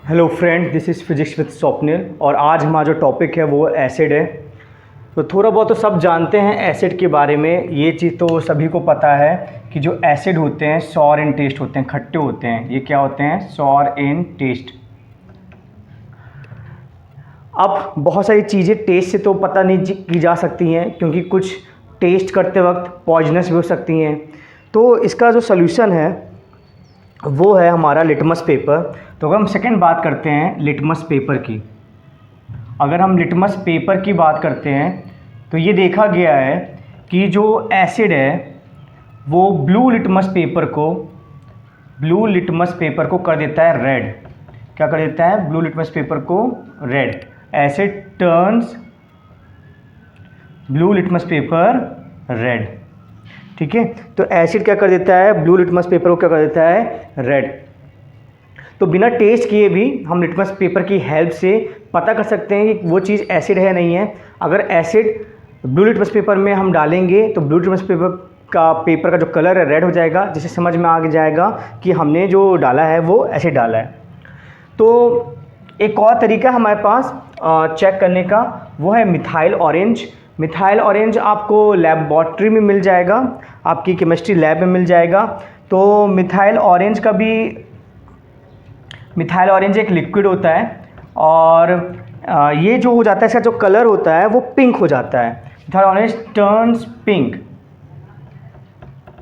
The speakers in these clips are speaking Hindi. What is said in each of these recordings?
Hello friend, this is physics with Swapnil और आज हमारा जो टॉपिक है वो एसिड है। तो थोड़ा बहुत तो सब जानते हैं एसिड के बारे में। ये चीज़ तो सभी को पता है कि जो एसिड होते हैं सॉर इन टेस्ट होते हैं, खट्टे होते हैं। ये क्या होते हैं? सॉर इन टेस्ट। अब बहुत सारी चीज़ें टेस्ट से तो पता नहीं की जा सकती हैं, क्योंकि कुछ टेस्ट करते वक्त पॉइजनस भी हो सकती हैं। तो इसका जो सल्यूशन है वो है हमारा लिटमस पेपर। तो अगर हम सेकंड बात करते हैं लिटमस पेपर की, अगर हम लिटमस पेपर की बात करते हैं तो ये देखा गया है कि जो एसिड है वो ब्लू लिटमस पेपर को कर देता है रेड। क्या कर देता है? ब्लू लिटमस पेपर को red. Asset turns blue litmus paper red. ठीक है, तो एसिड क्या कर देता है? ब्लू लिटमस पेपर को क्या कर देता है? रेड। तो बिना टेस्ट किए भी हम लिटमस पेपर की हेल्प से पता कर सकते हैं कि वो चीज़ एसिड है नहीं है। अगर एसिड ब्लू लिटमस पेपर में हम डालेंगे तो ब्लू लिटमस पेपर का जो कलर है रेड हो जाएगा, जिससे समझ में आ जाएगा कि हमने जो डाला है वो एसिड डाला है। तो एक और तरीका हमारे पास चेक करने का, वो है मिथाइल ऑरेंज। मिथाइल ऑरेंज आपको लैबोरेटरी में मिल जाएगा, आपकी केमिस्ट्री लैब में मिल जाएगा। तो मिथाइल ऑरेंज एक लिक्विड होता है और ये जो हो जाता है, इसका जो कलर होता है वो पिंक हो जाता है। Methyl orange turns pink.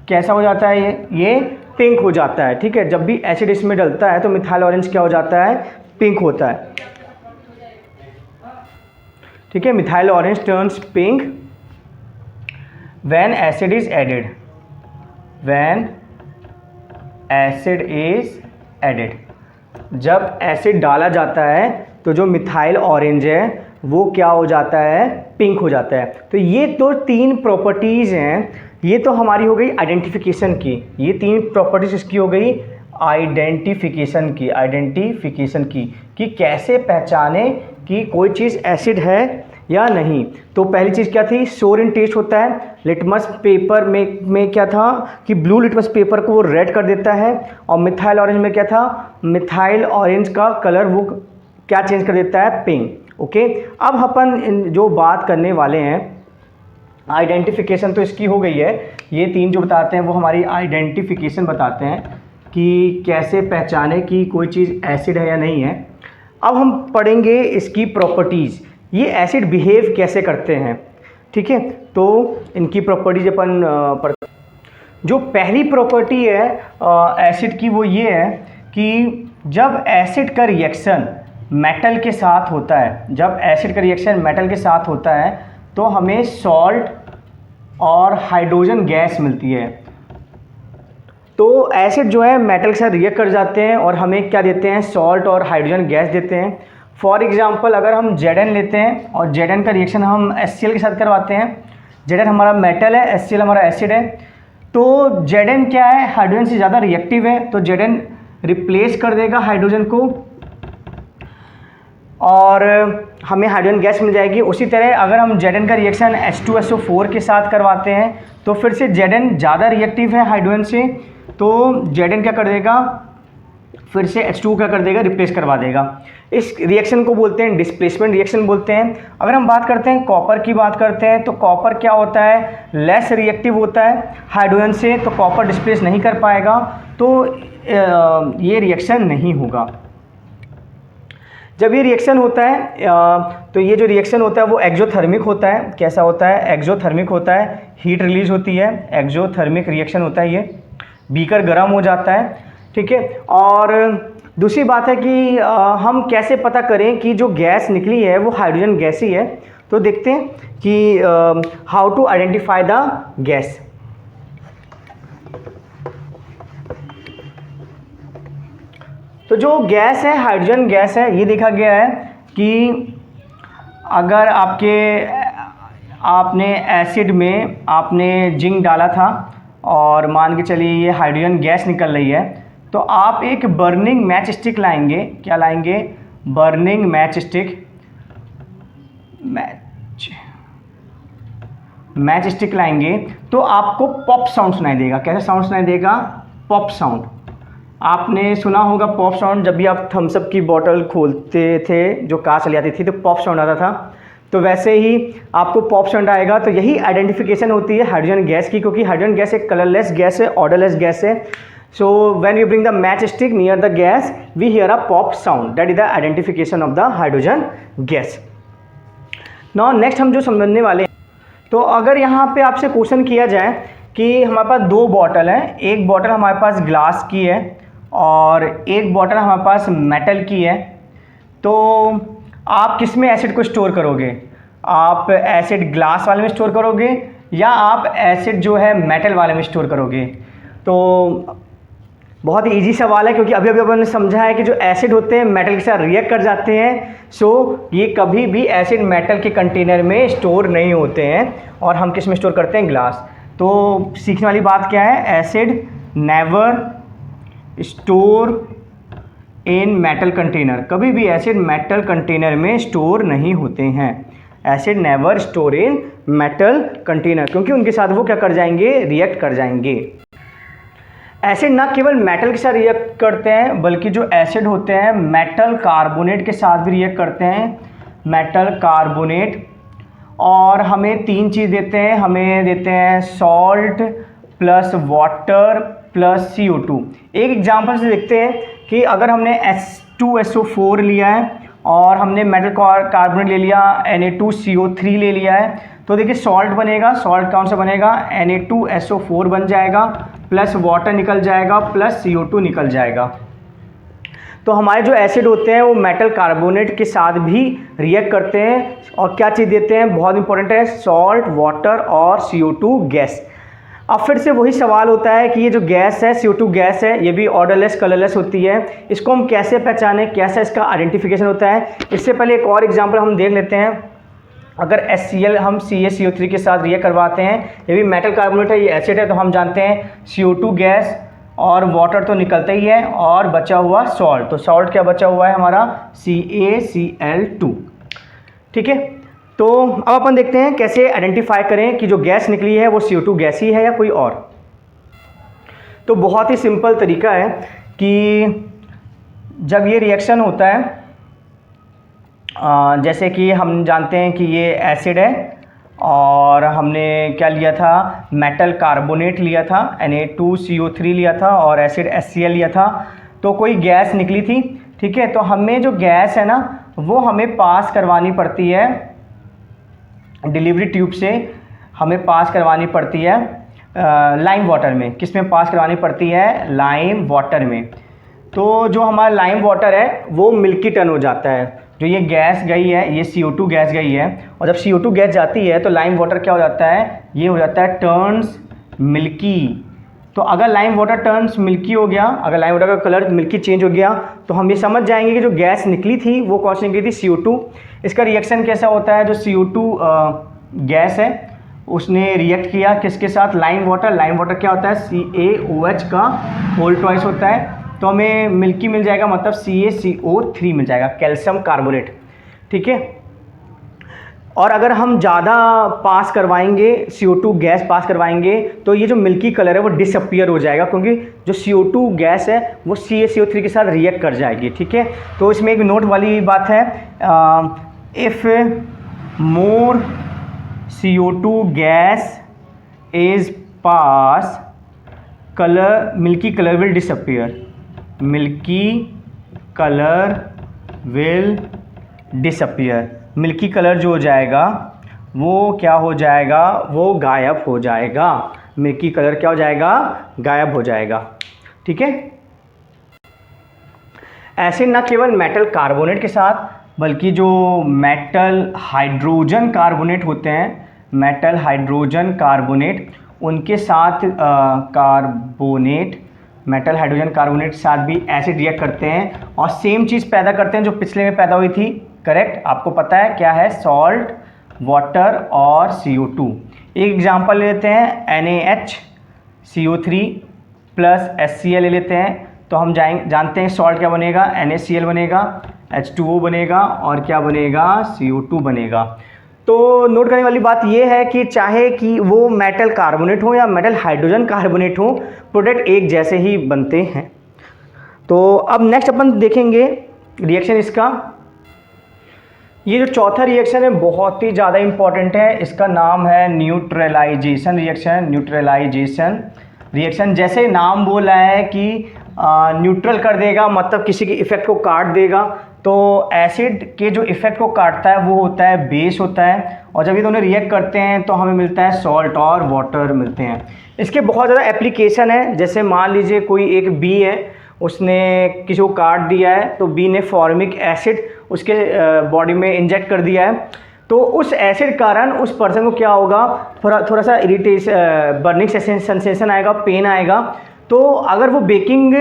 कैसा हो जाता है? ये पिंक हो जाता है। ठीक है, जब भी एसिड इसमें डलता है तो मिथाइल ऑरेंज क्या हो जाता है? पिंक होता है। ठीक है, methyl orange turns pink when acid is added. जब एसिड डाला जाता है तो जो मिथाइल ऑरेंज है वो क्या हो जाता है? पिंक हो जाता है। तो ये तो तीन प्रॉपर्टीज़ हैं। ये तो हमारी हो गई आइडेंटिफिकेशन की। ये तीन प्रॉपर्टीज़ इसकी हो गई आइडेंटिफिकेशन की कि कैसे पहचाने कि कोई चीज़ एसिड है या नहीं। तो पहली चीज़ क्या थी? सोर इन टेस्ट होता है। लिटमस पेपर में क्या था कि ब्लू लिटमस पेपर को वो रेड कर देता है, और मिथाइल ऑरेंज में क्या था? मिथाइल ऑरेंज का कलर वो क्या चेंज कर देता है? पिंक। ओके, अब अपन जो बात करने वाले हैं आइडेंटिफिकेशन, तो इसकी हो गई है। ये तीन जो बताते हैं वो हमारी आइडेंटिफिकेशन बताते हैं कि कैसे पहचाने कि कोई चीज़ एसिड है या नहीं है। अब हम पढ़ेंगे इसकी प्रॉपर्टीज़, ये एसिड बिहेव कैसे करते हैं। ठीक है, तो इनकी प्रॉपर्टीज अपन पढ़ते हैं। जो पहली प्रॉपर्टी है एसिड की वो ये है कि जब एसिड का रिएक्शन मेटल के साथ होता है, तो हमें सॉल्ट और हाइड्रोजन गैस मिलती है। तो एसिड जो है मेटल के साथ रिएक्ट कर जाते हैं और हमें क्या देते हैं? सॉल्ट और हाइड्रोजन गैस देते हैं। फॉर एग्जांपल, अगर हम Zn लेते हैं और Zn का रिएक्शन हम HCl के साथ करवाते हैं। Zn हमारा मेटल है, HCl हमारा एसिड है। तो Zn क्या है? हाइड्रोजन से ज़्यादा रिएक्टिव है, तो Zn रिप्लेस कर देगा हाइड्रोजन को और हमें हाइड्रोजन गैस मिल जाएगी। उसी तरह अगर हम Zn का रिएक्शन H2SO4 के साथ करवाते हैं तो फिर से Zn ज़्यादा रिएक्टिव है हाइड्रोजन से, तो Zn क्या कर देगा? फिर से H2 क्या कर देगा? रिप्लेस करवा देगा। इस रिएक्शन को बोलते हैं डिस्प्लेसमेंट रिएक्शन बोलते हैं। अगर हम बात करते हैं कॉपर की बात करते हैं, तो कॉपर क्या होता है? लेस रिएक्टिव होता है हाइड्रोजन से, तो कॉपर डिस्प्लेस नहीं कर पाएगा, तो ये रिएक्शन नहीं होगा। जब ये रिएक्शन होता है तो ये जो रिएक्शन होता है वो एक्सोथर्मिक होता है। कैसा होता है? एक्सोथर्मिक होता है, हीट रिलीज होती है, एक्सोथर्मिक रिएक्शन होता है। ये बीकर गर्म हो जाता है। ठीक है, और दूसरी बात है कि हम कैसे पता करें कि जो गैस निकली है वो हाइड्रोजन गैस ही है। तो देखते हैं कि how to identify the gas. तो जो गैस है हाइड्रोजन गैस है। ये देखा गया है कि अगर आपने एसिड में आपने जिंक डाला था और मान के चलिए ये हाइड्रोजन गैस निकल रही है, तो आप एक बर्निंग मैच स्टिक लाएंगे। क्या लाएंगे? बर्निंग मैच स्टिक लाएंगे तो आपको पॉप साउंड सुनाई देगा। कैसा साउंड सुनाई देगा? Pop sound. आपने सुना होगा पॉप साउंड, जब भी आप थम्स अप की बोतल खोलते थे जो कांच चली जाती थी तो पॉप साउंड आता था। तो वैसे ही आपको पॉप साउंड आएगा। तो यही आइडेंटिफिकेशन होती है हाइड्रोजन गैस की, क्योंकि हाइड्रोजन गैस एक कलरलेस गैस है, ऑर्डरलेस गैस है। So when you bring the matchstick near the gas we hear a pop sound, that is the identification of the hydrogen gas. Now next हम जो समझने वाले हैं, तो अगर यहाँ पे आपसे क्वेश्चन किया जाए कि हमारे पास दो बॉटल हैं, एक बॉटल हमारे पास ग्लास की है और एक बॉटल हमारे पास मेटल की है, तो आप किस में एसिड को स्टोर करोगे? आप एसिड ग्लास वाले में स्टोर करोगे या आप एसिड जो है मेटल वाले में स्टोर करोगे? तो बहुत ही ईजी सवाल है, क्योंकि अभी अपन ने समझा है कि जो एसिड होते हैं मेटल के साथ रिएक्ट कर जाते हैं। सो ये कभी भी एसिड मेटल के कंटेनर में स्टोर नहीं होते हैं, और हम किस में स्टोर करते हैं? ग्लास। तो सीखने वाली बात क्या है? Acid never store in metal container, कभी भी एसिड मेटल कंटेनर में स्टोर नहीं होते हैं। Acid never store in metal container, क्योंकि उनके साथ वो क्या कर जाएंगे? रिएक्ट कर जाएंगे। एसिड ना केवल मेटल के साथ रिएक्ट करते हैं, बल्कि जो एसिड होते हैं मेटल कार्बोनेट के साथ भी रिएक्ट करते हैं, मेटल कार्बोनेट। और हमें तीन चीज़ देते हैं, हमें देते हैं salt plus water plus CO2। एक एग्जांपल से देखते हैं कि अगर हमने H2SO4 लिया है और हमने मेटल कार्बोनेट ले लिया, Na2CO3 ले लिया है, तो देखिए सॉल्ट बनेगा। सॉल्ट कौन सा बनेगा? Na2SO4 बन जाएगा, प्लस वाटर निकल जाएगा, प्लस CO2 निकल जाएगा। तो हमारे जो एसिड होते हैं वो मेटल कार्बोनेट के साथ भी रिएक्ट करते हैं, और क्या चीज़ देते हैं? बहुत इंपॉर्टेंट है, सॉल्ट, वाटर और CO2 गैस। अब फिर से वही सवाल होता है कि ये जो गैस है CO2 गैस है, ये भी ऑर्डरलेस कलरलेस होती है, इसको हम कैसे पहचानें, कैसा इसका आइडेंटिफिकेशन होता है? इससे पहले एक और एग्जांपल हम देख लेते हैं। अगर HCl हम CaCO3 के साथ रिएक्ट करवाते हैं, ये भी मेटल कार्बोनेट है, ये एसिड है, तो हम जानते हैं CO2 गैस और वाटर तो निकलता ही है, और बचा हुआ सॉल्ट। तो सॉल्ट क्या बचा हुआ है हमारा? CaCl2। ठीक है, तो अब अपन देखते हैं कैसे आइडेंटिफाई करें कि जो गैस निकली है वो CO2 गैस ही है या कोई और। तो बहुत ही सिंपल तरीका है कि जब ये रिएक्शन होता है, जैसे कि हम जानते हैं कि ये एसिड है और हमने क्या लिया था? मेटल कार्बोनेट लिया था, Na2CO3 लिया था और एसिड HCl लिया था, तो कोई गैस निकली थी। ठीक है, तो हमें जो गैस है ना वो हमें पास करवानी पड़ती है डिलीवरी ट्यूब से, हमें पास करवानी पड़ती है लाइम वाटर में। किस में पास करवानी पड़ती है? लाइम वाटर में। तो जो हमारा लाइम वाटर है वो मिल्की टर्न हो जाता है। जो ये गैस गई है, ये CO2 गैस गई है, और जब CO2 गैस जाती है तो लाइम वाटर क्या हो जाता है? ये हो जाता है टर्न्स मिल्की। तो अगर लाइम वाटर टर्न्स मिल्की हो गया, अगर लाइम वाटर का कलर मिल्की चेंज हो गया, तो हम ये समझ जाएंगे कि जो गैस निकली थी वो कौन सी निकली थी? CO2। इसका रिएक्शन कैसा होता है? जो CO2 गैस है उसने रिएक्ट किया किसके साथ? Lime water. लाइम वाटर क्या होता है? CaOH का होल ट्वाइस होता है, तो हमें मिल्की मिल जाएगा, मतलब CaCO3 मिल जाएगा, कैल्शियम कार्बोनेट। ठीक है, और अगर हम ज़्यादा पास करवाएंगे, CO2 गैस पास करवाएंगे, तो ये जो मिल्की कलर है वो डिसअपियर हो जाएगा, क्योंकि जो CO2 गैस है वो CaCO3 के साथ रिएक्ट कर जाएगी। ठीक है, तो इसमें एक नोट वाली बात है, if more CO2 gas is pass, colour milky colour will disappear, milky colour will disappear. Milky colour जो हो जाएगा वो क्या हो जाएगा? वो गायब हो जाएगा। मिल्की कलर क्या हो जाएगा? गायब हो जाएगा। ठीक है, एसिड ना केवल मेटल कार्बोनेट के साथ, बल्कि जो मेटल हाइड्रोजन कार्बोनेट होते हैं, मेटल हाइड्रोजन कार्बोनेट, उनके साथ मेटल हाइड्रोजन कार्बोनेट के साथ भी एसिड रिएक्ट करते हैं और सेम चीज़ पैदा करते हैं जो पिछले में पैदा हुई थी। करेक्ट, आपको पता है क्या है? सॉल्ट, वाटर और CO2। एक एग्जांपल लेते हैं, NaHCO3 प्लस HCl ले लेते हैं, तो हम जानते हैं सॉल्ट क्या बनेगा? NaCl बनेगा, H2O बनेगा और क्या बनेगा? CO2 बनेगा। तो नोट करने वाली बात यह है कि चाहे कि वो मेटल कार्बोनेट हो या मेटल हाइड्रोजन कार्बोनेट हो, प्रोडक्ट एक जैसे ही बनते हैं। तो अब नेक्स्ट अपन देखेंगे रिएक्शन इसका। ये जो चौथा रिएक्शन है बहुत ही ज़्यादा इम्पॉर्टेंट है, इसका नाम है न्यूट्रलाइजेशन रिएक्शन। न्यूट्रलाइजेशन रिएक्शन जैसे नाम बोला है कि न्यूट्रल कर देगा, मतलब किसी के इफ़ेक्ट को काट देगा। तो एसिड के जो इफ़ेक्ट को काटता है वो होता है बेस होता है, और जब ये दोनों रिएक्ट करते हैं तो हमें मिलता है सॉल्ट और वाटर मिलते हैं। इसके बहुत ज़्यादा एप्लीकेशन है। जैसे मान लीजिए कोई एक बी है, उसने किसी को काट दिया है, तो बी ने फॉर्मिक एसिड उसके बॉडी में इंजेक्ट कर दिया है, तो उस एसिड कारण उस पर्सन को क्या होगा, थोड़ा सा इरिटेशन, बर्निंग सेंसेशन आएगा, पेन आएगा। तो अगर वो बेकिंग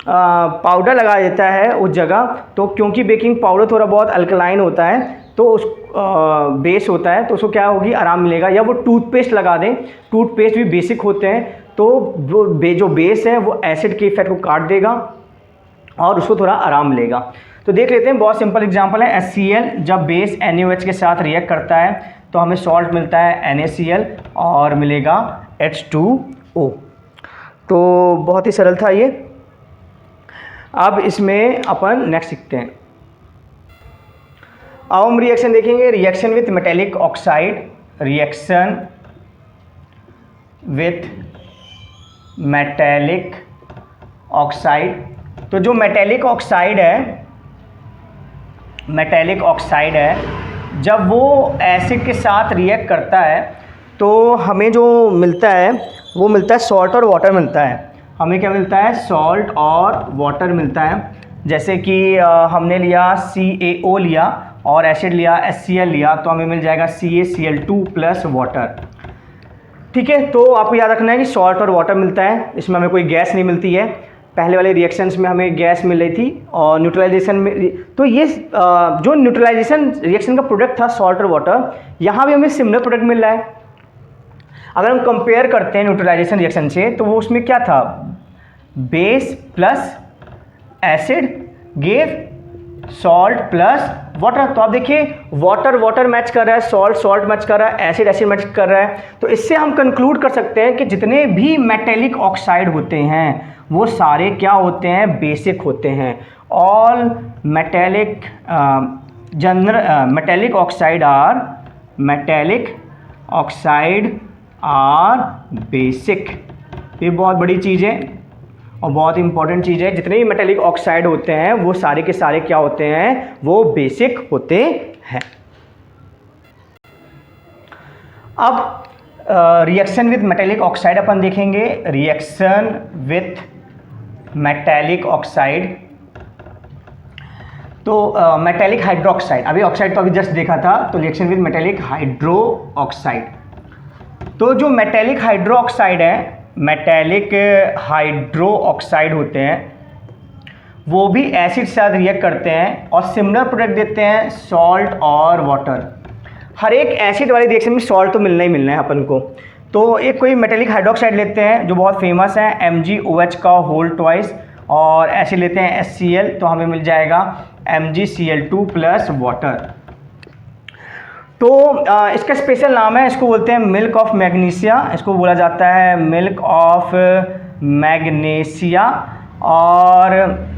पाउडर लगा देता है उस जगह, तो क्योंकि बेकिंग पाउडर थोड़ा बहुत अल्कलाइन होता है, तो उस बेस होता है, तो उसको क्या होगी, आराम मिलेगा। या वो टूथपेस्ट लगा दें, टूथपेस्ट भी बेसिक होते हैं, तो जो बेस है वो एसिड के इफेक्ट को काट देगा और उसको थोड़ा आराम मिलेगा। तो देख लेते हैं, बहुत सिंपल एग्जांपल है। HCl जब बेस NaOH के साथ रिएक्ट करता है तो हमें सॉल्ट मिलता है NaCl और मिलेगा H2O। तो बहुत ही सरल था ये। अब इसमें अपन नेक्स्ट सीखते हैं। अब हम रिएक्शन देखेंगे, reaction with metallic oxide. Reaction with metallic oxide. तो जो मेटेलिक ऑक्साइड है, जब वो एसिड के साथ रिएक्ट करता है तो हमें जो मिलता है वो मिलता है सॉल्ट और वाटर मिलता है। हमें क्या मिलता है, सॉल्ट और वाटर मिलता है। जैसे कि हमने लिया CaO लिया और एसिड लिया HCl लिया, तो हमें मिल जाएगा CaCl2 प्लस वाटर। ठीक है, तो आपको याद रखना है कि सॉल्ट और वाटर मिलता है, इसमें हमें कोई गैस नहीं मिलती है। पहले वाले रिएक्शंस में हमें गैस मिल रही थी और न्यूट्रलाइजेशन में, तो ये जो न्यूट्रलाइजेशन रिएक्शन का प्रोडक्ट था सॉल्ट और वाटर, यहाँ भी हमें सिमिलर प्रोडक्ट मिल रहा है। अगर हम कंपेयर करते हैं न्यूट्रलाइजेशन रिएक्शन से, तो वो उसमें क्या था, base plus acid gave salt plus water. तो आप देखिए वाटर मैच कर रहा है, सॉल्ट मैच कर रहा है, एसिड मैच कर रहा है। तो इससे हम कंक्लूड कर सकते हैं कि जितने भी मेटेलिक ऑक्साइड होते हैं वो सारे क्या होते हैं, बेसिक होते हैं। All metallic oxide are basic. ये बहुत बड़ी चीज़ है और बहुत इंपॉर्टेंट चीज़ है। जितने भी मेटेलिक ऑक्साइड होते हैं वो सारे के सारे क्या होते हैं, वो बेसिक होते हैं। अब रिएक्शन विथ मेटेलिक ऑक्साइड अपन देखेंगे। रिएक्शन विथ मेटेलिक ऑक्साइड, तो मेटेलिक हाइड्रोक्साइड, अभी ऑक्साइड तो अभी जस्ट देखा था, तो reaction with metallic hydro oxide. तो जो मेटेलिक हाइड्रो ऑक्साइड है, मेटेलिक हाइड्रो ऑक्साइड होते हैं, वो भी एसिड के साथ रिएक्ट करते हैं और सिमिलर प्रोडक्ट देते हैं सॉल्ट और वाटर। हर एक एसिड वाली रिएक्शन में सॉल्ट तो मिलना ही मिलना है अपन को। तो एक कोई मेटेलिक हाइड्रोक्साइड लेते हैं जो बहुत फेमस है, MgOH का होल ट्वाइस, और एसिड लेते हैं HCl, तो हमें मिल जाएगा MgCl2 प्लस वाटर। तो इसका स्पेशल नाम है, इसको बोलते हैं मिल्क ऑफ मैग्नीशिया, इसको बोला जाता है मिल्क ऑफ मैग्नीशिया। और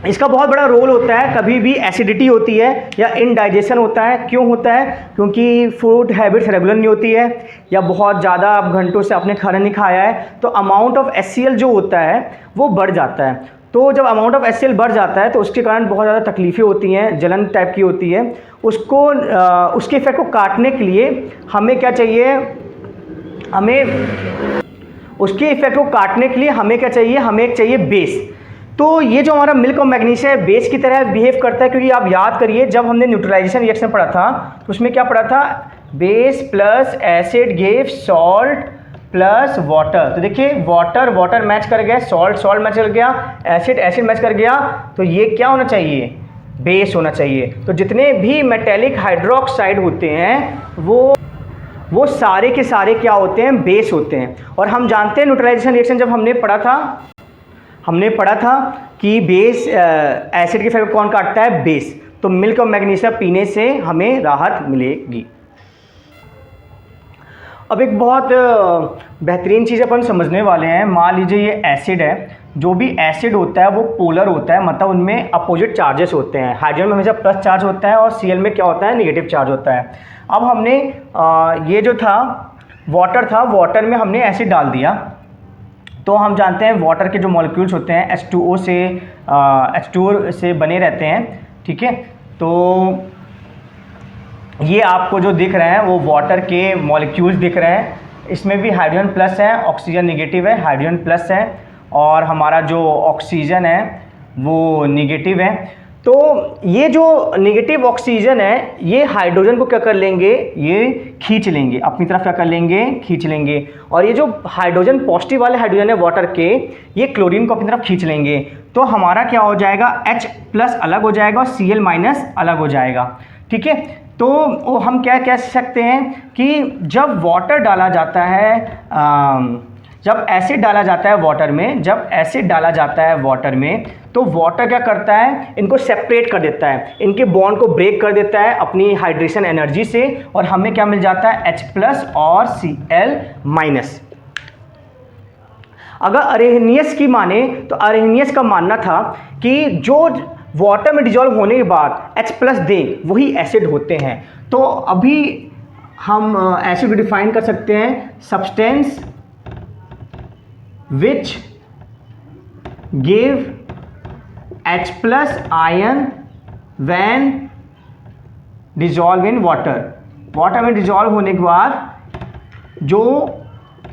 इसका बहुत बड़ा रोल होता है, कभी भी एसिडिटी होती है या इनडाइजेशन होता है। क्यों होता है, क्योंकि फूड हैबिट्स रेगुलर नहीं होती है या बहुत ज़्यादा आप घंटों से आपने खाना नहीं खाया है, तो अमाउंट ऑफ HCl जो होता है वो बढ़ जाता है। तो जब अमाउंट ऑफ HCl बढ़ जाता है तो उसके कारण बहुत ज़्यादा तकलीफ़ें होती हैं, जलन टाइप की होती है। उसको उसके इफेक्ट को काटने के लिए हमें क्या चाहिए, हमें उसके इफेक्ट को काटने के लिए हमें क्या चाहिए, हमें एक चाहिए बेस। तो ये जो हमारा मिल्क ऑफ मैग्नीशिया है बेस की तरह बिहेव करता है, क्योंकि आप याद करिए जब हमने न्यूट्रलाइजेशन रिएक्शन पढ़ा था तो उसमें क्या पढ़ा था, base plus acid gave salt plus water. तो देखिए वाटर मैच कर गया, सॉल्ट मैच कर गया, एसिड मैच कर गया, तो ये क्या होना चाहिए, बेस होना चाहिए। तो जितने भी मेटेलिक हाइड्रोक्साइड होते हैं वो सारे के सारे क्या होते हैं, बेस होते हैं। और हम जानते हैं न्यूट्रलाइजेशन रिएक्शन जब हमने पढ़ा था कि बेस एसिड के इफेक्ट कौन काटता है, बेस। तो मिल्क और मैग्नीशिया पीने से हमें राहत मिलेगी। अब एक बहुत बेहतरीन चीज़ अपन समझने वाले हैं। मान लीजिए ये एसिड है, जो भी एसिड होता है वो पोलर होता है, मतलब उनमें अपोजिट चार्जेस होते हैं। हाइड्रोजन में हमेशा प्लस चार्ज होता है और Cl में क्या होता है, नेगेटिव चार्ज होता है। अब हमने ये जो था वाटर था, वाटर में हमने एसिड डाल दिया, तो हम जानते हैं वाटर के जो मॉलिक्यूल्स होते हैं H2O से बने रहते हैं, ठीक है। तो ये आपको जो दिख रहे हैं वो वाटर के मॉलिक्यूल्स दिख रहे हैं, इसमें भी हाइड्रोजन प्लस है, ऑक्सीजन निगेटिव है, हाइड्रोजन प्लस है और हमारा जो ऑक्सीजन है वो निगेटिव है। तो ये जो निगेटिव ऑक्सीजन है ये हाइड्रोजन को क्या कर लेंगे, ये खींच लेंगे अपनी तरफ, क्या कर लेंगे, खींच लेंगे। और ये जो हाइड्रोजन पॉजिटिव वाले हाइड्रोजन है वाटर के, ये क्लोरीन को अपनी तरफ खींच लेंगे। तो हमारा क्या हो जाएगा, H प्लस अलग हो जाएगा और Cl माइनस अलग हो जाएगा, ठीक है। तो हम क्या कह सकते हैं कि जब वाटर डाला जाता है, जब एसिड डाला जाता है वाटर में, जब एसिड डाला जाता है वाटर में, तो वाटर क्या करता है, इनको सेपरेट कर देता है, इनके बॉन्ड को ब्रेक कर देता है अपनी हाइड्रेशन एनर्जी से, और हमें क्या मिल जाता है, H प्लस और Cl माइनस। अगर अरेनियस की माने तो अरेनियस का मानना था कि जो वाटर में डिजॉल्व होने के बाद H प्लस दे वही एसिड होते हैं। तो अभी हम एसिड को डिफाइन कर सकते हैं, substance which give H plus ion when dissolve in water. Water में डिजॉल्व होने के बाद जो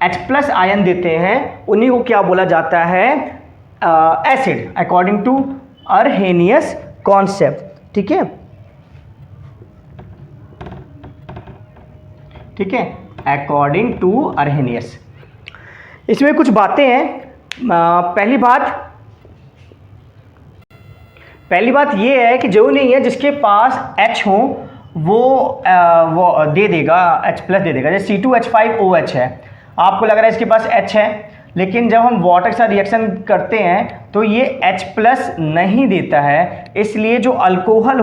H प्लस आयन देते हैं उन्हीं को क्या बोला जाता है, एसिड, अकॉर्डिंग टू अर्हेनियस कॉन्सेप्ट, ठीक है, ठीक है, अकॉर्डिंग टू अर्हेनियस। इसमें कुछ बातें हैं। पहली बात ये है कि जरूरी नहीं है जिसके पास H हो वो दे देगा, H प्लस दे देगा। जैसे C2H5OH है, आपको लग रहा है इसके पास H है, लेकिन जब हम वाटर के साथ रिएक्शन करते हैं तो ये H प्लस नहीं देता है, इसलिए जो अल्कोहल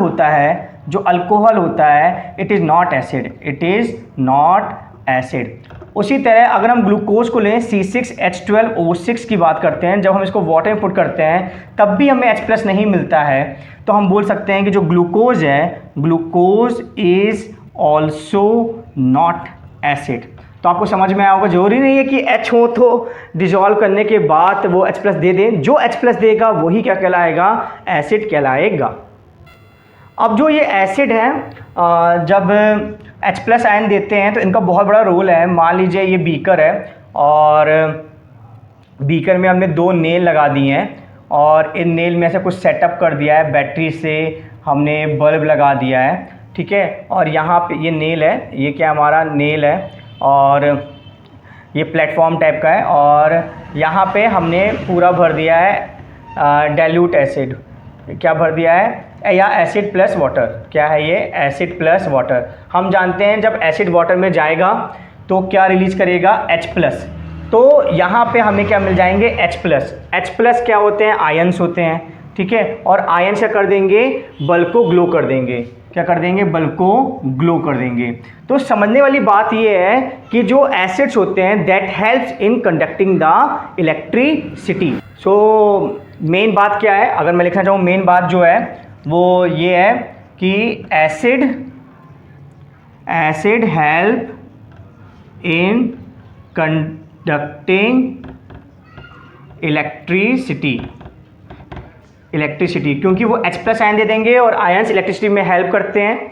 होता है it is not acid, it is not acid. उसी तरह अगर हम ग्लूकोज को लें, C6H12O6 की बात करते हैं, जब हम इसको वाटर में पुट करते हैं तब भी हमें H प्लस नहीं मिलता है, तो हम बोल सकते हैं कि जो ग्लूकोज है, glucose is also not acid. तो आपको समझ में आया होगा, जरूरी नहीं है कि H हो तो डिजॉल्व करने के बाद वो H प्लस दे दें, जो H प्लस देगा वही क्या कहलाएगा, एसिड कहलाएगा। अब जो ये एसिड है, जब H प्लस आयन देते हैं तो इनका बहुत बड़ा रोल है। मान लीजिए ये बीकर है और बीकर में हमने 2 नेल लगा दिए हैं और इन नेल में से कुछ सेटअप कर दिया है, बैटरी से हमने बल्ब लगा दिया है, ठीक है। और यहाँ पे ये नेल है, ये क्या हमारा नेल है और ये प्लेटफॉर्म टाइप का है, और यहाँ पे हमने पूरा भर दिया है डाइल्यूट एसिड। क्या भर दिया है, या एसिड प्लस वाटर। क्या है ये, एसिड प्लस वाटर। हम जानते हैं जब एसिड वाटर में जाएगा तो क्या रिलीज करेगा, H प्लस। तो यहाँ पे हमें क्या मिल जाएंगे, H प्लस। H प्लस क्या होते हैं, आयंस होते हैं, ठीक है। और आयन क्या कर देंगे, बल्ब को ग्लो कर देंगे। क्या कर देंगे, बल्ब को ग्लो कर देंगे। तो समझने वाली बात ये है कि जो एसिड्स होते हैं that helps in conducting the electricity. So main बात क्या है, अगर मैं लिखना चाहूँ मेन बात जो है वो ये है कि acid help in conducting electricity, क्योंकि वो H प्लस आयन दे देंगे और आयंस इलेक्ट्रिसिटी में हेल्प करते हैं,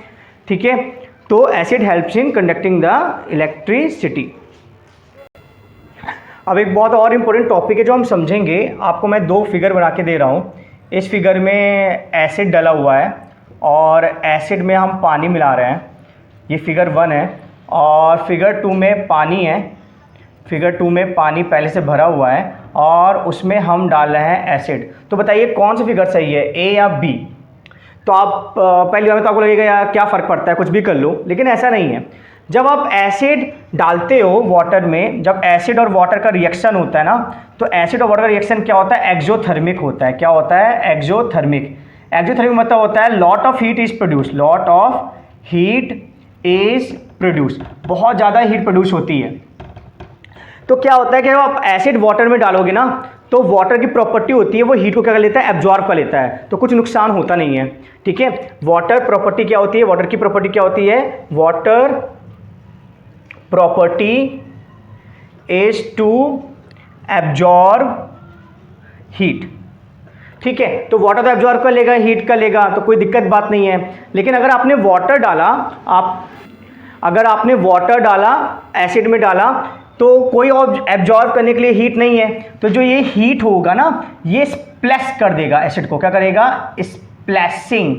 ठीक है। तो acid helps in conducting the electricity. अब एक बहुत और इम्पोर्टेंट टॉपिक है जो हम समझेंगे, आपको मैं 2 फिगर बना के दे रहा हूँ। इस फिगर में एसिड डला हुआ है और एसिड में हम पानी मिला रहे हैं, ये फिगर 1 है। और फिगर 2 में पानी है, फिगर 2 में पानी पहले से भरा हुआ है और उसमें हम डाल रहे हैं एसिड। तो बताइए कौन सा फिगर सही है, A या B। तो आप पहली बार में तो आपको लगेगा यार क्या फ़र्क पड़ता है, कुछ भी कर लो, लेकिन ऐसा नहीं है। जब आप एसिड डालते हो वाटर में, जब एसिड और वाटर का रिएक्शन होता है ना, तो एसिड और वाटर का रिएक्शन क्या होता है, एक्सोथर्मिक होता है। क्या होता है, एक्सोथर्मिक। एक्सोथर्मिक मतलब होता है lot of heat is produce, lot of heat is produce, बहुत ज़्यादा हीट प्रोड्यूस होती है। तो क्या होता है कि जब आप एसिड वाटर में डालोगे ना तो वाटर की प्रॉपर्टी होती है वो हीट को क्या कर लेता है, एब्जॉर्ब कर लेता है, तो कुछ नुकसान होता नहीं है। ठीक है, वाटर प्रॉपर्टी क्या होती है, वाटर की प्रॉपर्टी क्या होती है, water property is to absorb heat. ठीक है, तो वाटर तो एब्जॉर्ब कर लेगा, हीट कर लेगा, तो कोई दिक्कत बात नहीं है। लेकिन अगर आपने वाटर डाला, अगर आपने वाटर डाला, एसिड में डाला, तो कोई और एब्जॉर्ब करने के लिए हीट नहीं है, तो जो ये हीट होगा ना, ये स्प्लैश कर देगा एसिड को, क्या करेगा, स्प्लैशिंग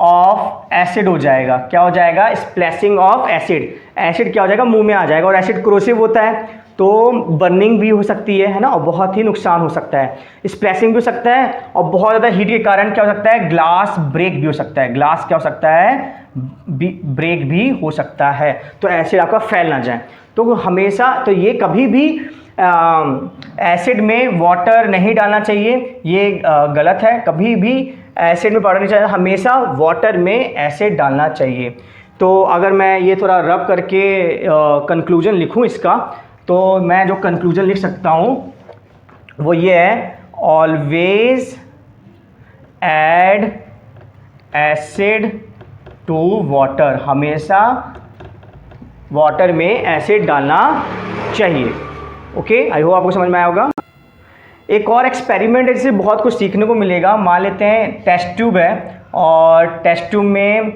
ऑफ एसिड हो जाएगा। क्या हो जाएगा, स्प्लैशिंग ऑफ एसिड। एसिड क्या हो जाएगा, मुंह में आ जाएगा, और एसिड क्रोसिव होता है तो बर्निंग भी हो सकती है ना, और बहुत ही नुकसान हो सकता है, स्प्लैशिंग भी हो सकता है, और बहुत ज़्यादा हीट के कारण क्या हो सकता है, ग्लास ब्रेक भी हो सकता है, ग्लास क्या हो सकता है, ब्रेक भी हो सकता है, तो एसिड आपका फैल ना जाए। तो हमेशा, तो ये कभी भी एसिड में वाटर नहीं डालना चाहिए, ये गलत है, कभी भी एसिड में पाउडर नहीं चाहिए, हमेशा वाटर में एसिड डालना चाहिए। तो अगर मैं ये थोड़ा रब करके कंक्लूजन लिखूं इसका, तो मैं जो कंक्लूजन लिख सकता हूँ वो ये है, always add acid to water, हमेशा वाटर में एसिड डालना चाहिए। ओके, आई होप आपको समझ में आया होगा। एक और एक्सपेरिमेंट है जिससे बहुत कुछ सीखने को मिलेगा। मान लेते हैं टेस्ट ट्यूब है, और टेस्ट ट्यूब में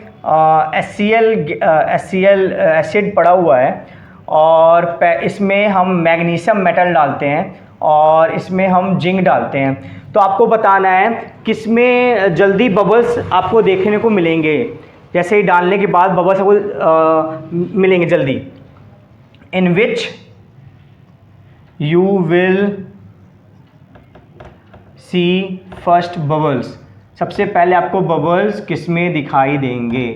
HCl एसिड पड़ा हुआ है, और इसमें हम मैग्नीशियम मेटल डालते हैं, और इसमें हम जिंक डालते हैं। तो आपको बताना है किसमें जल्दी बबल्स आपको देखने को मिलेंगे, जैसे ही डालने के बाद बबल्स आपको मिलेंगे जल्दी। In which you will see first bubbles, सबसे पहले आपको बबल्स किस में दिखाई देंगे।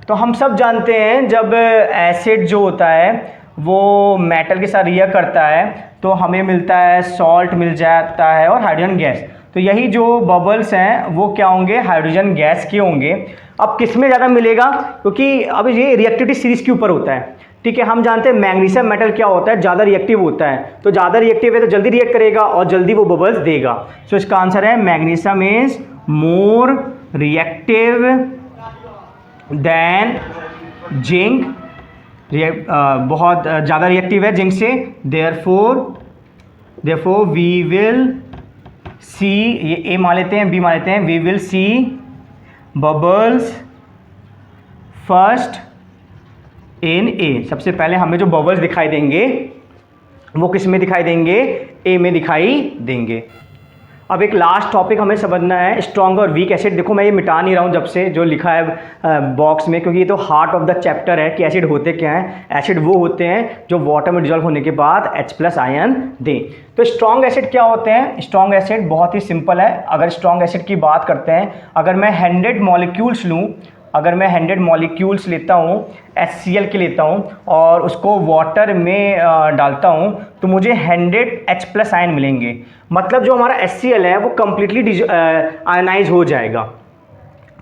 तो हम सब जानते हैं जब एसिड जो होता है वो मेटल के साथ रिएक्ट करता है तो हमें मिलता है सॉल्ट, मिल जाता है, और हाइड्रोजन गैस। तो यही जो बबल्स हैं वो क्या होंगे, हाइड्रोजन गैस के होंगे। अब किस में ज़्यादा मिलेगा, क्योंकि अब ये रिएक्टिविटी सीरीज के ऊपर होता है। ठीक है, हम जानते हैं मैग्नीशियम मेटल क्या होता है, ज़्यादा रिएक्टिव होता है, तो ज़्यादा रिएक्टिव है तो जल्दी रिएक्ट करेगा और जल्दी वो बबल्स देगा। सो इसका आंसर है magnesium is more reactive than zinc, बहुत ज़्यादा रिएक्टिव है जिंक से। देयरफॉर वी विल सी, ये ए मान लेते हैं, बी मान लेते हैं, we will see bubbles first in A. सबसे पहले हमें जो बबल्स दिखाई देंगे वो किस में दिखाई देंगे, ए में दिखाई देंगे। अब एक लास्ट टॉपिक हमें समझना है, स्ट्रॉन्ग और वीक एसिड। देखो मैं ये मिटा नहीं रहा हूँ जब से जो लिखा है बॉक्स में, क्योंकि ये तो हार्ट ऑफ द चैप्टर है कि एसिड होते क्या हैं। एसिड वो होते हैं जो वाटर में डिजॉल्व होने के बाद H+ आयन दें। तो स्ट्रॉन्ग एसिड क्या होते हैं, स्ट्रॉन्ग एसिड बहुत ही सिंपल है। अगर स्ट्रॉन्ग एसिड की बात करते हैं, अगर मैं 100 मॉलिक्यूल्स लूँ, अगर मैं 100 मॉलिक्यूल्स लेता हूँ, HCl के लेता हूँ और उसको वाटर में डालता हूँ, तो मुझे 100 H+ आयन मिलेंगे। मतलब जो हमारा HCl है वो कम्प्लीटली आयनाइज हो जाएगा,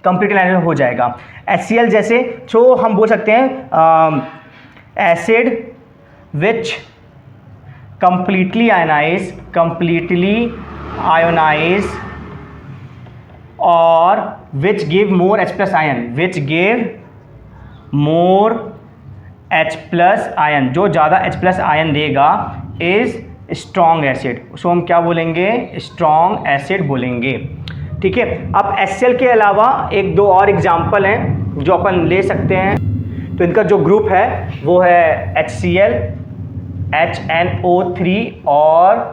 कम्प्लीटली आयनाइज हो जाएगा। HCl जैसे जो हम बोल सकते हैं एसिड विच कम्प्लीटली आयोनाइज और which give more H+ ion, which give more H+ ion, जो ज़्यादा H+ आयन देगा इज स्ट्रॉन्ग एसिड। उसको हम क्या बोलेंगे, स्ट्रॉन्ग एसिड बोलेंगे। ठीक है, अब HCl के अलावा एक दो और एग्जाम्पल हैं जो अपन ले सकते हैं। तो इनका जो ग्रुप है वो है HCl, HNO3 और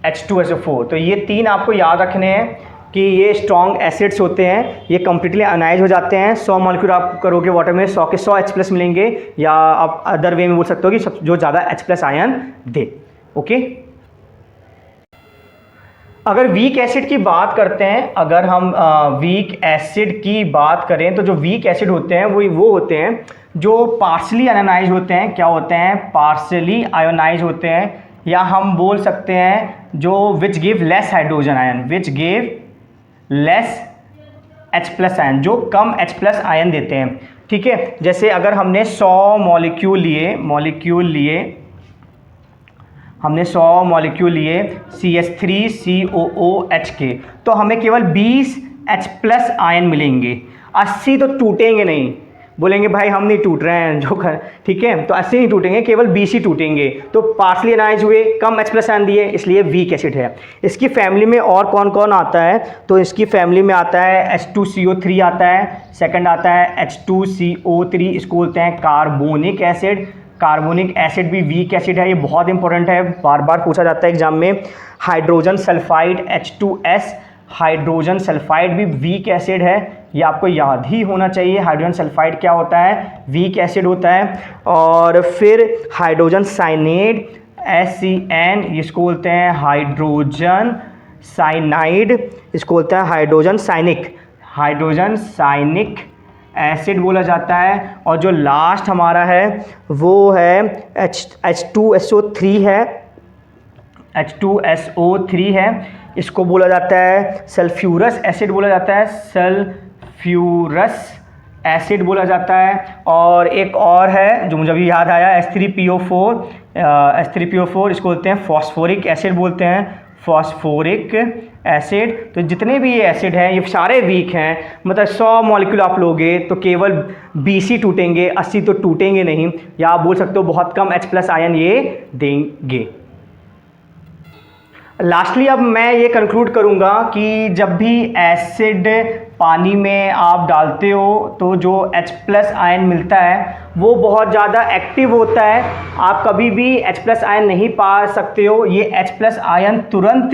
H2SO4। तो ये तीन आपको याद रखने हैं कि ये स्ट्रॉन्ग एसिड्स होते हैं, ये कम्प्लीटली अनाइज हो जाते हैं। 100 मॉलिक्यूल आप करोगे वाटर में, 100 के 100 H+ मिलेंगे, या आप अदर वे में बोल सकते हो कि जो ज़्यादा H+ आयन दे। ओके, अगर वीक एसिड की बात करते हैं, अगर हम वीक एसिड की बात करें, तो जो वीक एसिड होते हैं वो होते हैं जो पार्शली आयोनाइज होते हैं। क्या होते हैं, पार्शली आयोनाइज होते हैं, या हम बोल सकते हैं जो which give less hydrogen ion, which give less H+ ion, जो कम H+ आयन देते हैं। ठीक है, जैसे अगर हमने 100 मॉलिक्यूल लिए हमने 100 मॉलिक्यूल लिए CH3COOH के, तो हमें केवल 20 H+ आयन मिलेंगे। 80 तो टूटेंगे नहीं, बोलेंगे भाई हम नहीं टूट रहे हैं जो ठीक है, तो 80 नहीं टूटेंगे, केवल 20 ही टूटेंगे। तो पार्सली एनालाइज हुए, कम H+ आयन दिए, इसलिए वीक एसिड है। इसकी फैमिली में और कौन कौन आता है, तो इसकी फैमिली में आता है H2CO3 आता है, सेकंड आता है H2CO3, इसको बोलते हैं कार्बोनिक एसिड। कार्बोनिक एसिड भी वीक एसिड है, ये बहुत इंपॉर्टेंट है, बार बार पूछा जाता है एग्जाम में। Hydrogen sulphide H2S, hydrogen sulphide भी वीक एसिड है, ये आपको याद ही होना चाहिए। हाइड्रोजन सल्फाइड क्या होता है, वीक एसिड होता है। और फिर हाइड्रोजन साइनेड HCN, इसको बोलते हैं हाइड्रोजन साइनाइड, इसको बोलते हैं हाइड्रोजन साइनिक, हाइड्रोजन साइनिक एसिड बोला जाता है। और जो लास्ट हमारा है वो है H2SO3 है, H2SO3 है, इसको बोला जाता है सल्फ्यूरस एसिड बोला जाता है, सल्फ्यूरस एसिड बोला जाता है। और एक और है जो मुझे अभी याद आया, H3PO4, H3PO4, इसको बोलते हैं फॉस्फोरिक एसिड बोलते हैं, फॉस्फोरिक एसिड। तो जितने भी ये एसिड हैं ये सारे वीक हैं, मतलब 100 मॉलिक्यूल आप लोगे तो केवल 20 ही टूटेंगे, 80 तो टूटेंगे नहीं, या आप बोल सकते हो बहुत कम H+ आयन ये देंगे। लास्टली अब मैं ये कंक्लूड करूँगा कि जब भी एसिड पानी में आप डालते हो तो जो H+ आयन मिलता है वो बहुत ज़्यादा एक्टिव होता है, आप कभी भी H+ आयन नहीं पा सकते हो। ये H+ आयन तुरंत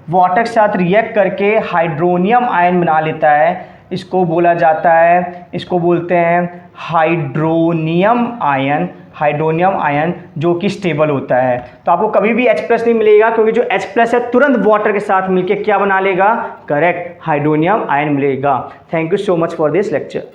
वाटर के साथ रिएक्ट करके हाइड्रोनियम आयन बना लेता है, इसको बोला जाता है, इसको बोलते हैं हाइड्रोनियम आयन, हाइड्रोनियम आयन जो कि स्टेबल होता है। तो आपको कभी भी H+ नहीं मिलेगा, क्योंकि जो H+ है तुरंत वाटर के साथ मिलके क्या बना लेगा, करेक्ट, हाइड्रोनियम आयन मिलेगा। Thank you so much for this lecture.